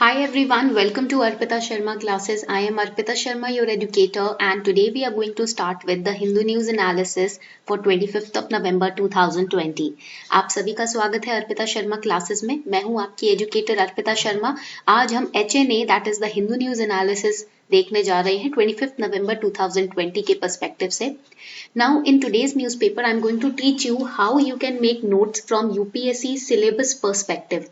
Hi everyone, welcome to Arpita Sharma classes. I am Arpita Sharma, your educator, and today we are going to start with the Hindu News Analysis for 25th of November 2020. आप सभी का स्वागत है Arpita Sharma classes में। मैं हूं आपकी educator Arpita Sharma. आज हम HNA that is the Hindu news analysis देखने जा रहे हैं 25th नवंबर 2020 के पर्सपेक्टिव से। Now in today's newspaper I'm going to teach you how you can make notes from UPSC syllabus perspective.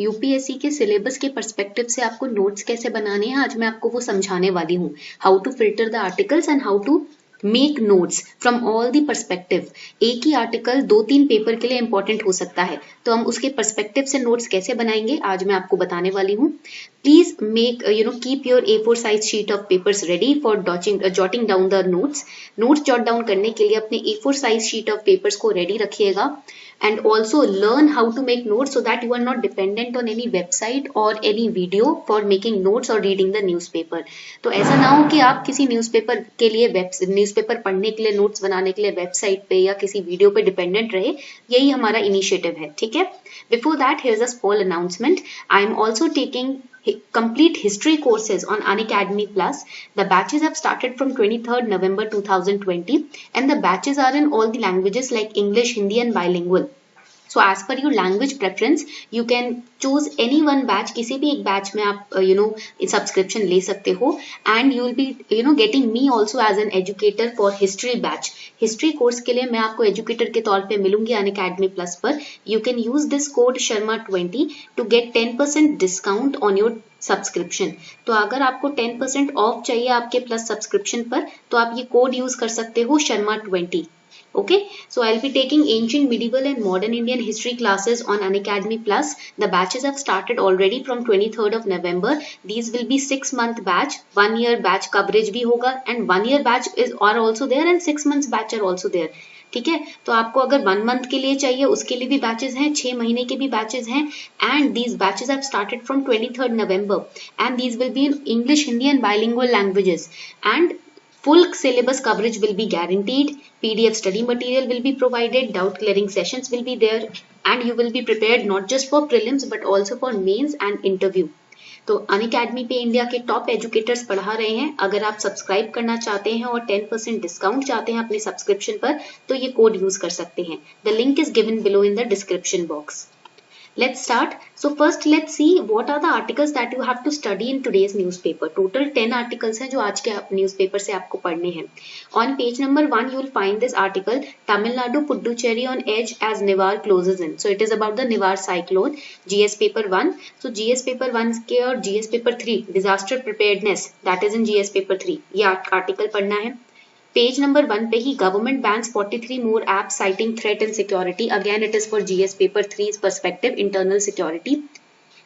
UPSC के syllabus के perspective से आपको notes कैसे बनाने हैं आज मैं आपको वो समझाने वाली हूँ. How to filter the articles and how to make notes from all the perspective. एक ही आर्टिकल 2-3 पेपर के लिए इंपॉर्टेंट हो सकता है, तो हम उसके परस्पेक्टिव से नोट्स कैसे बनाएंगे आज मैं आपको बताने वाली हूँ. Please make keep your A4 size sheet of papers ready for jotting down the notes. Notes jot down करने के लिए अपने A4 size sheet of papers को रेडी रखिएगा. And also learn how to make notes so that you are not dependent on any website or any video for making notes or reading the newspaper. तो ऐसा ना हो कि आप किसी newspaper के लिए न्यूज़पेपर पढ़ने के लिए नोट्स बनाने के लिए वेबसाइट पे या किसी वीडियो पे डिपेंडेंट रहे. यही हमारा इनिशिएटिव है, ठीक है. Before that, here's a small announcement. I am also taking complete history courses on Unacademy Plus. The batches have started from 23rd November 2020 and the batches are in all the languages like English, Hindi and bilingual. So as per your language preference, you can choose any one batch. किसी भी एक batch में आप subscription ले सकते हो and you will be getting me also as an educator for history batch. History course के लिए मैं आपको educator के तौर पे मिलूंगी Unacademy Plus पर. You can use this code Sharma20 to get 10% discount on your subscription. तो अगर आपको 10% ऑफ चाहिए आपके प्लस सब्सक्रिप्शन पर तो आप ये कोड यूज कर सकते हो Sharma20. Okay, so I'll be taking ancient, medieval and modern Indian history classes on Unacademy Plus. The batches have started already from 23rd of November. These will be 6-month batch, 1 year batch coverage भी होगा and 1 year batch are also there and 6 months batch are also there. ठीक है, तो आपको अगर 1 month के लिए चाहिए उसके लिए भी बैचेस हैं, 6 महीने के भी बैचेस हैं and these batches have started from 23rd November and these will be in English, Hindi and bilingual languages and full syllabus coverage will be guaranteed. PDF study material will be provided, doubt clearing sessions will be there and you will be prepared not just for prelims but also for mains and interview. तो Unacademy पे India के top educators पढ़ा रहे हैं. अगर आप subscribe करना चाहते हैं और 10% डिस्काउंट चाहते हैं अपने सब्सक्रिप्शन पर तो ये कोड यूज कर सकते हैं. The link is given below in the description box. Let's start. So first let's see what are the articles that you have to study in today's newspaper. Total 10 articles हैं जो आज के newspaper से आपको पढ़ने हैं. On page number 1 you will find this article Tamil Nadu Puducherry on edge as Nivar closes in. So it is about the Nivar cyclone. GS paper 1. So GS paper 1 के और GS paper 3 disaster preparedness that is in GS paper 3. ये article पढ़ना है. Page number 1 पे ही government bans 43 more app citing threat and security. Again it is for GS paper 3 perspective internal security.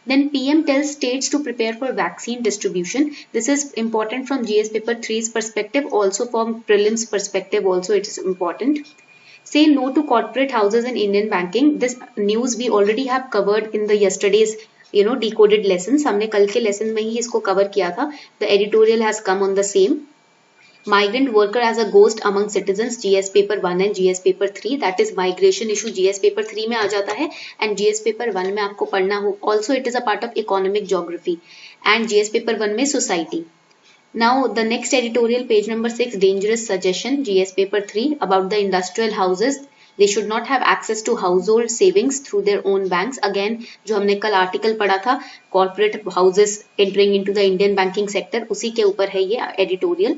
Then PM tells states to prepare for vaccine distribution. This is important from GS paper 3's perspective, also from prelims perspective also it is important. Say no to corporate houses in Indian banking. This news we already have covered in the yesterday's decoded lessons. हमने कल के lesson में ही इसको cover किया था. The editorial has come on the same. Migrant worker as a ghost among citizens. GS paper 1 and GS paper 3 that is migration issue GS paper 3 में आ जाता है and GS paper 1 में आपको पढ़ना हो. Also it is a part of economic geography and GS paper 1 में society. Now the next editorial page number 6 dangerous suggestion GS paper 3 about the industrial houses. They should not have access to household savings through their own banks. Again जो हमने कल article पढ़ा था corporate houses entering into the Indian banking sector उसी के ऊपर है ये editorial.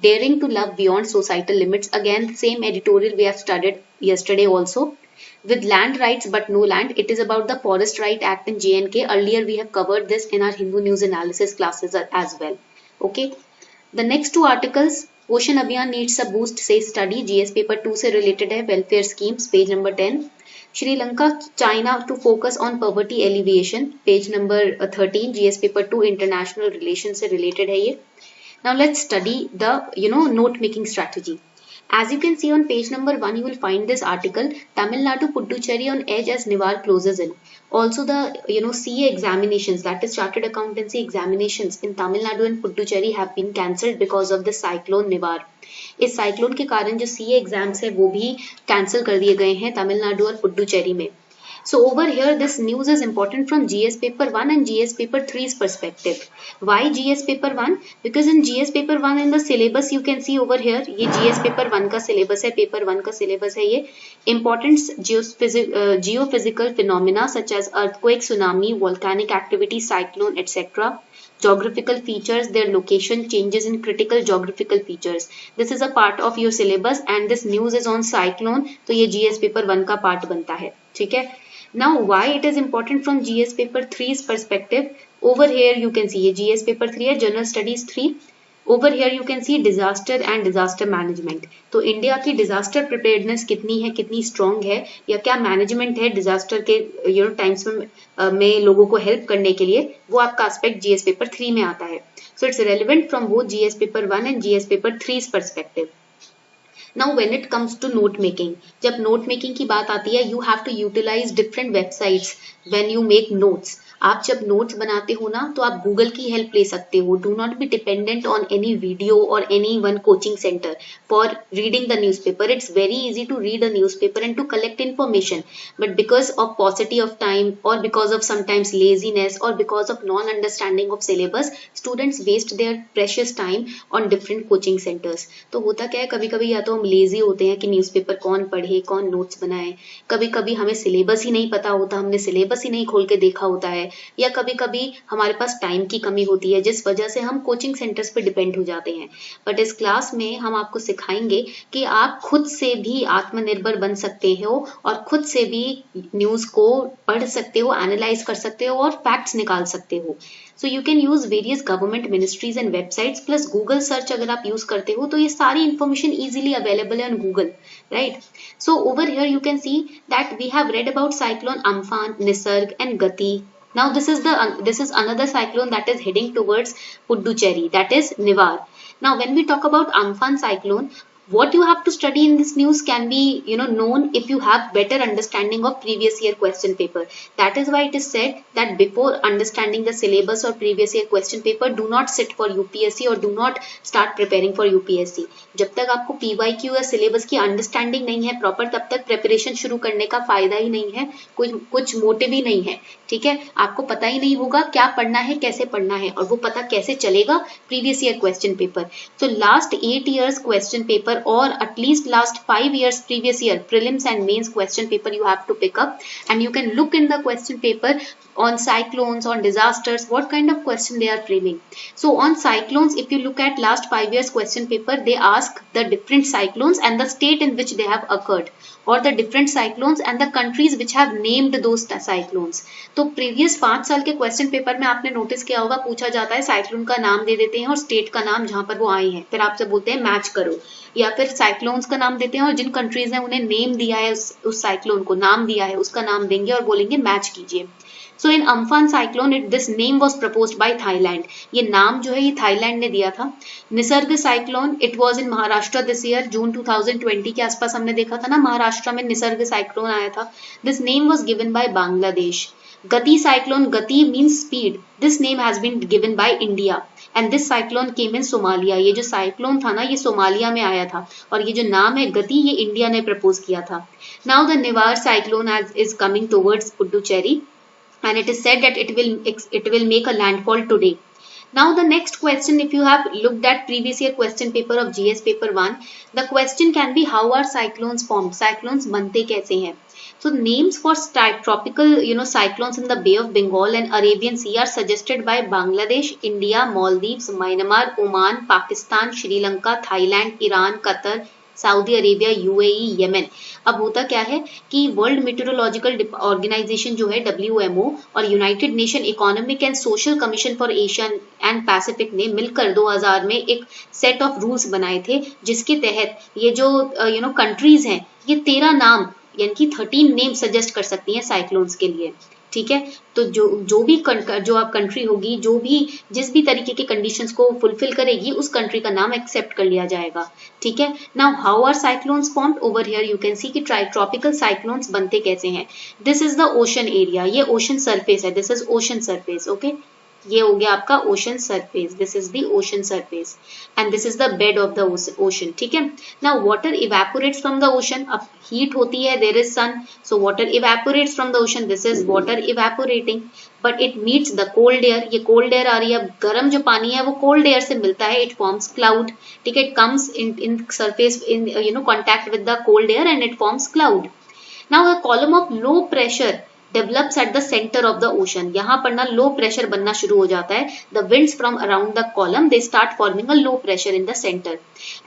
Daring to love beyond societal limits. Again same editorial we have studied yesterday also. With land rights but no land. It is about the Forest Right Act in J&K. Earlier we have covered this in our Hindu News Analysis classes as well. Okay. The next two articles. Poshan Abhiyan needs a boost से study. GS paper 2 से related है. Welfare schemes page number 10. Sri Lanka China to focus on poverty alleviation page number 13. GS paper 2 international relation से related है ये. Now let's study the note making strategy. As you can see on page number 1 you will find this article Tamil Nadu Puducherry on edge as Nivar closes in. Also the CA examinations that is chartered accountancy examinations in Tamil Nadu and Puducherry have been cancelled because of the cyclone Nivar. इस cyclone के कारण जो CA exams है वो भी cancel कर दिए गए हैं तमिलनाडु और पुडुचेरी में. So over here, this news is important from GS paper 1 and GS paper 3's perspective. Why GS paper 1? Because in GS paper 1 in the syllabus you can see over here, ये GS paper 1 का syllabus है, paper 1 का syllabus है ये. Important geophysical phenomena such as earthquake, tsunami, volcanic activity, cyclone, etc. Geographical features, their location, changes in critical geographical features. This is a part of your syllabus and this news is on cyclone. तो ये GS paper 1 का part बनता है. ठीक है. Now why it is important from GS paper 3's perspective? Over here you can see ये GS paper 3 है, General Studies 3. Over here you can see disaster and disaster management. तो India की disaster preparedness कितनी है, कितनी strong है, या क्या मैनेजमेंट है डिजास्टर के टाइम्स में लोगों को हेल्प करने के लिए, वो आपका एस्पेक्ट जीएस पेपर 3 में आता है. So it's relevant from both GS paper 1 and GS paper 3's perspective. Now when it comes to note making, जब note making की बात आती है, you have to utilize different websites when you make notes. आप जब notes बनाते हो ना, तो आप गूगल की हेल्प ले सकते हो. Do not be dependent on any video और any one coaching centre for reading the newspaper. It's very easy to read a newspaper and to collect information, but because of paucity of time और because of sometimes laziness और because of non understanding of syllabus, students waste their precious time on different coaching centres. तो होता क्या है, कभी कभी या तो हम लेजी होते हैं कि न्यूज़पेपर कौन पढ़े, कौन नोट्स बनाए. कभी कभी हमें सिलेबस ही नहीं पता होता, हमने सिलेबस ही नहीं खोल के देखा होता है, या कभी कभी हमारे पास टाइम की कमी होती है जिस वजह से हम कोचिंग सेंटर्स पे डिपेंड हो जाते हैं. बट इस क्लास में हम आपको सिखाएंगे कि आप खुद से भी आत्मनिर्भर बन सकते हो और खुद से भी न्यूज को पढ़ सकते हो, एनालाइज कर सकते हो और फैक्ट्स निकाल सकते हो. So you can use various government ministries and websites plus Google search. अगर आप यूज करते हो तो ये सारी इंफॉर्मेशन इजीली अवेलेबल है on Google, right. So over here you can see that we have read about cyclone Amphan, Nisarg and Gati. Now this is another cyclone that is heading towards Puducherry, that is Nivar. Now when we talk about Amphan cyclone, what you have to study in this news can be known if you have better understanding of previous year question paper. That is why it is said that before understanding the syllabus or previous year question paper, do not sit for UPSC or do not start preparing for UPSC. जब तक आपको PYQ या syllabus की understanding नहीं है proper, तब तक preparation शुरू करने का फायदा ही नहीं है, कुछ मोटिव ही नहीं है. ठीक है, आपको पता ही नहीं होगा क्या पढ़ना है, कैसे पढ़ना है, और वो पता कैसे चलेगा previous year question paper. So last 8 years question paper or at least last 5 years previous year prelims and mains question paper you have to pick up, and you can look in the question paper on cyclones, on disasters, what kind of question they are framing. So on cyclones, if you look at last 5 years question paper, they ask the different cyclones and the state in which they have occurred, or the different cyclones and the countries which have named those cyclones. तो previous 5 साल के question paper में आपने notice किया होगा, पूछा जाता है cyclone का नाम दे देते हैं और state का नाम जहां पर वो आए हैं, फिर आपसे बोलते हैं मैच करो, या फिर साइक्लोन्स का नाम देते हैं और जिन कंट्रीज ने उन्हें नेम दिया है, उस साइक्लोन को नाम दिया है, उसका नाम देंगे और बोलेंगे मैच कीजिए. So in Amphan cyclone this name was proposed by Thailand. ये नाम जो है ये थाईलैंड ने दिया था. Nisarga cyclone it was in Maharashtra this year, June 2020 के आसपास हमने देखा था ना, महाराष्ट्र में निसर्ग साइक्लोन आया था. This name was given by Bangladesh. Gati cyclone, Gati means speed, this name has been given by India and this cyclone came in Somalia. ये जो साइक्लोन था ना ये सोमालिया में आया था, और ये जो नाम है गति ये इंडिया ने प्रपोज किया था. Now the Nivar cyclone is coming towards Puducherry and it is said that it will make a landfall today. Now the next question, if you have looked at previous year question paper of GS paper 1, the question can be how are cyclones formed? Cyclones बनते कैसे हैं? So names for tropical cyclones in the Bay of Bengal and Arabian Sea are suggested by Bangladesh, India, Maldives, Myanmar, Oman, Pakistan, Sri Lanka, Thailand, Iran, Qatar, Saudi Arabia, UAE, Yemen. अब होता क्या है कि world meteorological organisation जो है WMO और United nation economic and social commission for Asia and Pacific ने मिलकर 2000 में एक सेट ऑफ रूल्स बनाए थे, जिसके तहत ये जो कंट्रीज हैं ये 13 नाम यानी कि 13 नेम सजेस्ट कर सकती हैं साइक्लोन्स के लिए. ठीक है, तो जो आप कंट्री होगी, जिस भी तरीके के कंडीशंस को फुलफिल करेगी, उस कंट्री का नाम एक्सेप्ट कर लिया जाएगा. ठीक है. Now how are cyclones formed? Over here you can see कि ट्रॉपिकल साइक्लोन्स बनते कैसे हैं. This is the ocean area, ये ओशन सरफेस है, this is ocean surface. Okay, ये हो गया आपका ocean surface, this is the ocean surface and this is the bed of the ocean, ठीक है। Now water evaporates from the ocean, अब heat होती है, there is sun, so water evaporates from the ocean, this is water evaporating, but it meets the cold air, ये cold air आ रही है, गर्म जो पानी है वो कोल्ड एयर से मिलता है, इट फॉर्म्स क्लाउड, ठीक है, it comes in surface in contact with the cold air and it forms cloud. Now a column of low pressure develops at the center of the ocean, यहाँ पर ना low pressure बनना शुरू हो जाता है, the winds from around the column they start forming a low pressure in the center,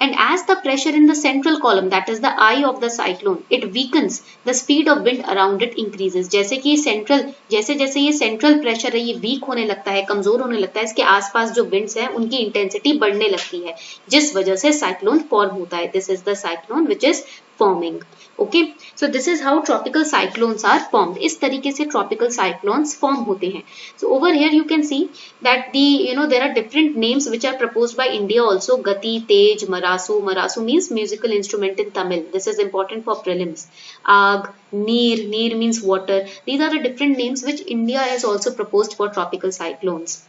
and as the pressure in the central column, that is the eye of the cyclone, it weakens, the speed of wind around it increases, जैसे कि central, जैसे जैसे ये central pressure है ये week होने लगता है, कमजोर होने लगता है, इसके आसपास जो विंड्स हैं उनकी इंटेंसिटी बढ़ने लगती है, जिस वजह से साइक्लोन फॉर्म होता है, this is the cyclone which is forming. Okay, so this is how tropical cyclones are formed. इस तरीके से tropical cyclones form होते हैं. So over here you can see that there are different names which are proposed by India also. Gati, Tej, Marasu. Marasu means musical instrument in Tamil. This is important for prelims. Aag, Neer. Neer means water. These are the different names which India has also proposed for tropical cyclones.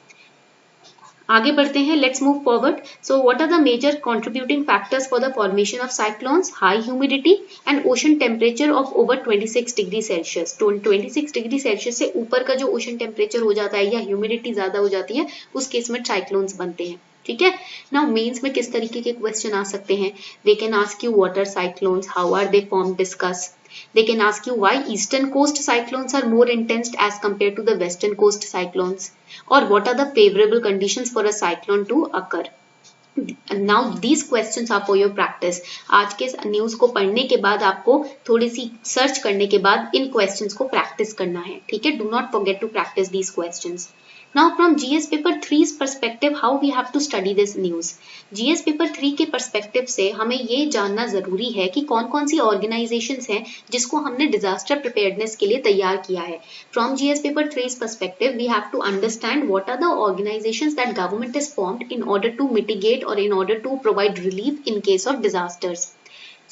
आगे बढ़ते हैं, let's move forward. So what are the major contributing factors for the formation of cyclones? High humidity and ocean temperature of over 26 degree Celsius. 26 degree Celsius से ऊपर का जो ocean temperature हो जाता है या ह्यूमिडिटी ज्यादा हो जाती है, उस केस में साइक्लोन्स बनते हैं, ठीक है। नाउ मेंस में किस तरीके के क्वेश्चन आ सकते हैं? They can ask you what are cyclones, how are they form, discuss. They can ask you why eastern coast cyclones are more intense as compared to the western coast cyclones, or what are the favorable conditions for a cyclone to occur. Now these questions are for your practice. आज के news को पढ़ने के बाद आपको थोड़ी सी search करने के बाद इन क्वेश्चंस को प्रैक्टिस करना है, ठीक है। Do not forget to practise these questions. Now from GS paper 3's perspective, how we have to study this news? GS paper 3 के perspective से हमें ये जानना जरूरी है कि कौन कौन सी organizations हैं जिसको हमने disaster preparedness के लिए तैयार किया है. From GS paper 3's perspective, we have to understand what are the organizations that government has formed in order to mitigate or in order to provide relief in case of disasters.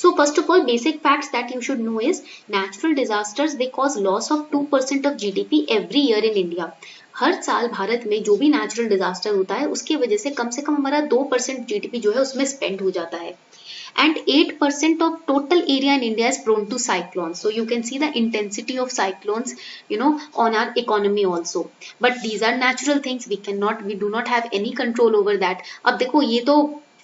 So first of all, basic facts that you should know is natural disasters, they cause loss of 2% of GDP every year in India. हर साल भारत में जो भी natural disaster होता है उसकी वजह से कम हमारा 2% जीडीपी जो है उसमें स्पेंड हो जाता है. And 8% of total area in India is prone to cyclones. So you can see the intensity of cyclones, on our economy also. But these are natural things. We do not have any control over that. अब देखो ये तो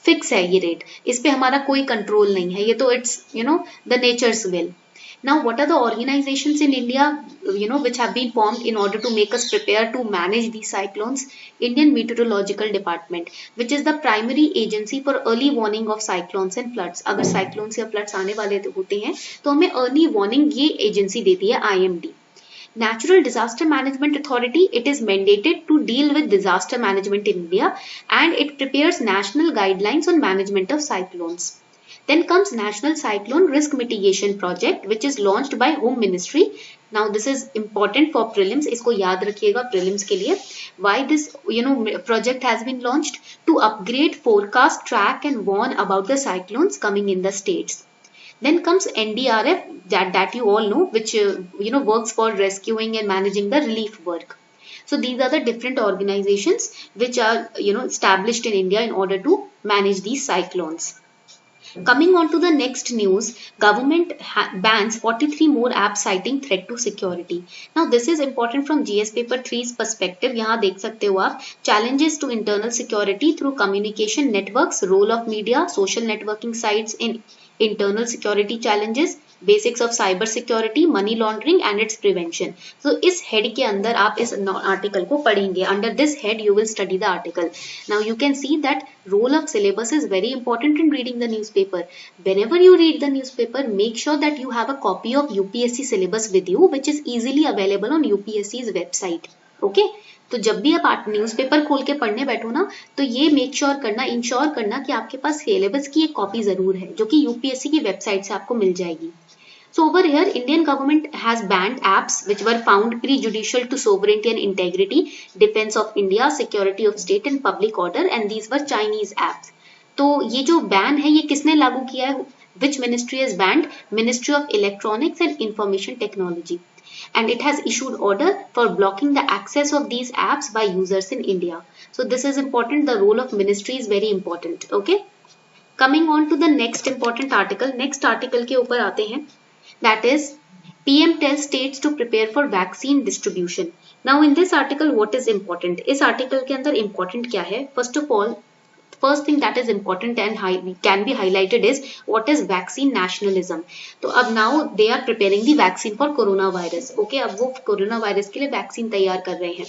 fix है ये rate, इस पे हमारा कोई कंट्रोल नहीं है, ये तो it's the natures will. Now, what are the organizations in India, which have been formed in order to make us prepare to manage these cyclones? Indian Meteorological Department, which is the primary agency for early warning of cyclones and floods. अगर cyclones या floods आने वाले होते हैं तो हमें early warning ये agency देती है, IMD. Natural Disaster Management Authority, it is mandated to deal with disaster management in India and it prepares national guidelines on management of cyclones. Then comes National Cyclone Risk Mitigation Project, which is launched by Home Ministry. Now this is important for prelims. इसको याद रखिएगा prelims के लिए. Why this project has been launched? To upgrade, forecast, track and warn about the cyclones coming in the states. Then comes NDRF, that you all know, which works for rescuing and managing the relief work. So these are the different organizations which are established in India in order to manage these cyclones. Coming on to the next news, government bans 43 more apps citing threat to security. Now this is important from GS paper 3's perspective. यहाँ देख सकते हो आप challenges to internal security through communication networks, role of media, social networking sites in internal security challenges, basics of cyber security, money laundering and its prevention. So इस head के अंदर आप इस article को पढ़ेंगे. Under this head you will study the article. Now you can see that role of syllabus is very important in reading the newspaper. Whenever you read the newspaper, make sure that you have a copy of UPSC syllabus with you, which is easily available on UPSC's website. Okay? तो जब भी आप newspaper खोल के पढ़ने बैठो ना, तो ये मेक श्योर करना, इंश्योर करना कि आपके पास सिलेबस की एक कॉपी जरूर है, जो कि यूपीएससी की वेबसाइट से आपको मिल जाएगी. So over here, Indian government has banned apps which were found prejudicial to sovereignty and integrity, defense of India, security of state and public order, and these were Chinese apps. तो ये जो ban है ये किसने लागू किया है? Which ministry has banned? Ministry of Electronics and Information Technology. and it has issued order for blocking the access of these apps by users in India. So this is important. The role of ministry is very important. Okay. Coming on to the next important article. Next article के ऊपर आते हैं. That is PM tells states to prepare for vaccine distribution. Now in this article what is important? इस article के अंदर important क्या है? First of all, first thing that is important and can be highlighted is what is vaccine nationalism. तो अब now they are preparing the vaccine for coronavirus. Okay, अब वो coronavirus के लिए vaccine तैयार कर रहे हैं.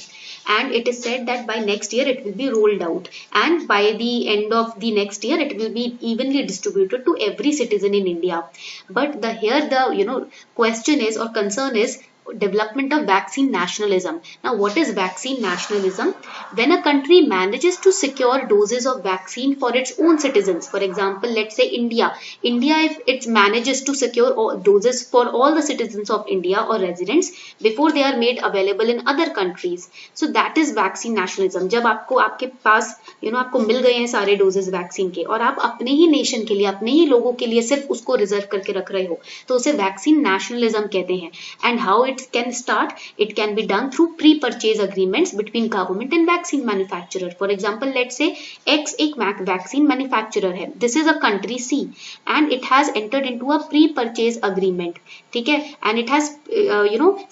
And it is said that by next year it will be rolled out, and by the end of the next year it will be evenly distributed to every citizen in India. But the question is or concern is development of vaccine nationalism. Now what is vaccine nationalism? When a country manages to secure doses of vaccine for its own citizens, for example let's say India if it manages to secure doses for all the citizens of India or residents before they are made available in other countries, so that is vaccine nationalism. जब आपके पास आपको मिल गए हैं सारे doses vaccine के और आप अपने ही नेशन के लिए अपने ही लोगों के लिए सिर्फ उसको रिजर्व करके रख रहे हो, तो उसे वैक्सीन नेशनलिज्म कहते हैं. And how it can start? It can be done through pre-purchase agreements between government and vaccine manufacturer. For example, let's say X एक vaccine manufacturer है. This is a country C and it has entered into a pre-purchase agreement. ठीक है? And it has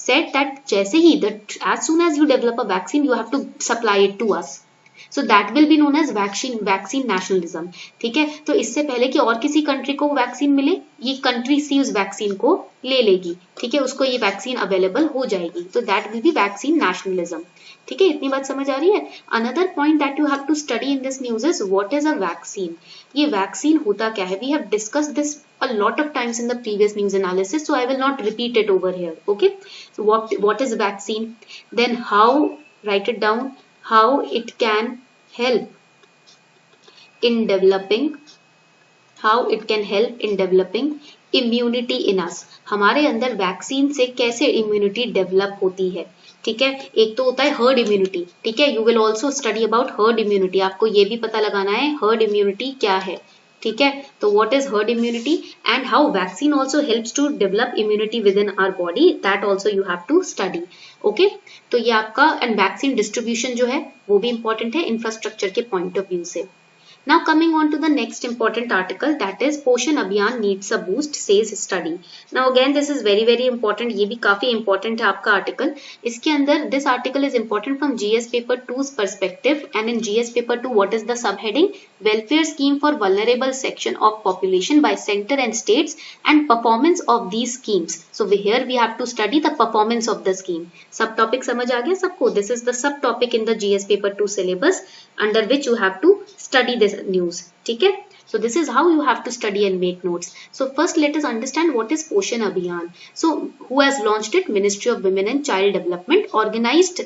said that जैसे ही as soon as you develop a vaccine, you have to supply it to us. So that will be known as vaccine nationalism. ठीक है? तो इससे पहले कि और किसी कंट्री को वैक्सीन मिले, ये कंट्री सी उस वैक्सीन को ले लेगी. ठीक है? उसको ये वैक्सीन अवेलेबल हो जाएगी. तो that will be vaccine nationalism. ठीक है? इतनी बात समझ आ रही है? Another point that you have to study in this news is what is a vaccine. ये वैक्सीन होता क्या है? We have discussed this a lot of times in the previous news analysis, so I will not repeat it over here. Okay, so what is vaccine, then how, write it down, how it can help in developing immunity in us. हमारे अंदर vaccine से कैसे immunity develop होती है. ठीक है? एक तो होता है हर्ड इम्यूनिटी. ठीक है? You will also study about herd immunity. आपको ये भी पता लगाना है हर्ड इम्यूनिटी क्या है. ठीक है? तो what is herd immunity and how vaccine also helps to develop immunity within our body, that also you have to study. Okay, तो ये आपका एंड वैक्सीन डिस्ट्रीब्यूशन जो है वो भी इंपॉर्टेंट है इंफ्रास्ट्रक्चर के पॉइंट ऑफ व्यू से. Now coming on to the next important article, that is Poshan Abhiyan needs a boost, says study. Now again this is very important. ये भी काफी important है आपका article. इसके अंदर this article is important from GS paper 2's perspective, and in GS paper 2 what is the subheading? Welfare scheme for vulnerable section of population by center and states and performance of these schemes. So here we have to study the performance of the scheme. Subtopic समझ आ गया सबको? This is the subtopic in the GS paper 2 syllabus under which you have to study this news. ठीक है? So this is how you have to study and make notes. So first let us understand what is Poshan Abhiyan. So who has launched it? Ministry of Women and Child Development organized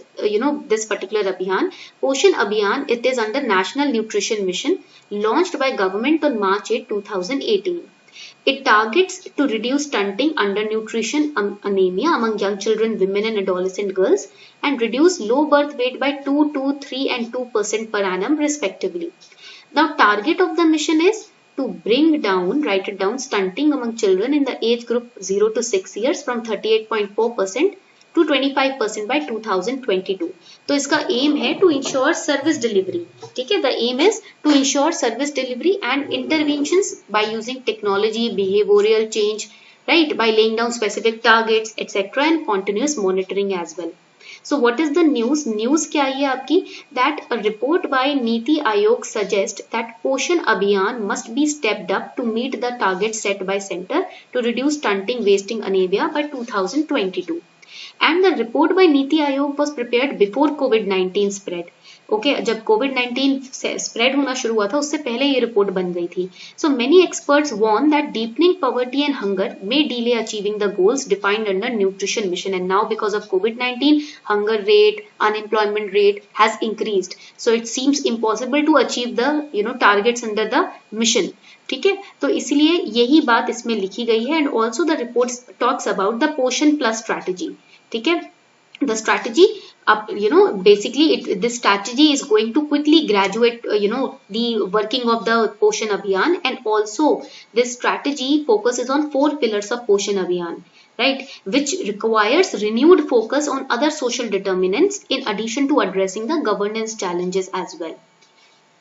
this particular Abhiyan. Poshan Abhiyan, it is under National Nutrition Mission launched by government on March 8, 2018. It targets to reduce stunting, undernutrition, anemia among young children, women and adolescent girls, and reduce low birth weight by 2, 3 and 2% per annum respectively. Now target of the mission is to bring down, write it down, stunting among children in the age group 0 to 6 years from 38.4% to 25% by 2022. तो इसका M है to ensure service delivery. ठीक है? The aim is to ensure service delivery and interventions by using technology, behavioural change, right, by laying down specific targets etc. and continuous monitoring as well. So what is the news? News क्या है आपकी? That a report by Niti Aayog suggests that Poshan Abhiyan must be stepped up to meet the target set by center to reduce stunting, wasting, anemia by 2022. And the report by Niti Aayog was prepared before COVID-19 spread. Okay जब कोविड-19 spread होना शुरू हुआ था उससे पहले ये report बन गई थी. So many experts warn that deepening poverty and hunger may delay achieving the goals defined under nutrition mission, and now because of कोविड-19 hunger rate, unemployment rate has increased, so it seems impossible to achieve the targets under the mission. ठीक है? तो इसलिए यही बात इसमें लिखी गई है. And also the report talks about the पोषण प्लस स्ट्रैटेजी. ठीक है? The strategy basically this strategy is going to quickly graduate the working of the Poshan Abhiyan, and also this strategy focuses on 4 pillars of Poshan Abhiyan. right, which requires renewed focus on other social determinants in addition to addressing the governance challenges as well.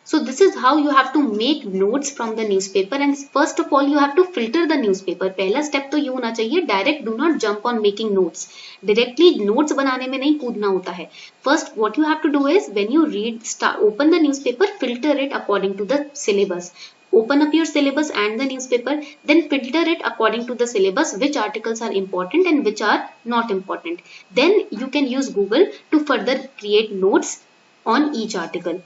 So this is how you have to make notes from the newspaper, and first of all you have to filter the newspaper. पहला step तो ये होना चाहिए, direct do not jump on making notes. Directly notes बनाने में नहीं कूदना होता है. First what you have to do is when you read, open the newspaper, filter it according to the syllabus. Open up your syllabus and the newspaper, then filter it according to the syllabus, which articles are important and which are not important. Then you can use Google to further create notes on each article.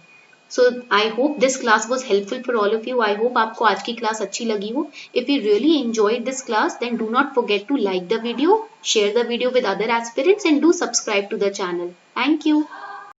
So I hope this class was helpful for all of you. I hope आपको आज की class अच्छी लगी हो. If you really enjoyed this class, then do not forget to like the video, share the video with other aspirants, and do subscribe to the channel. Thank you.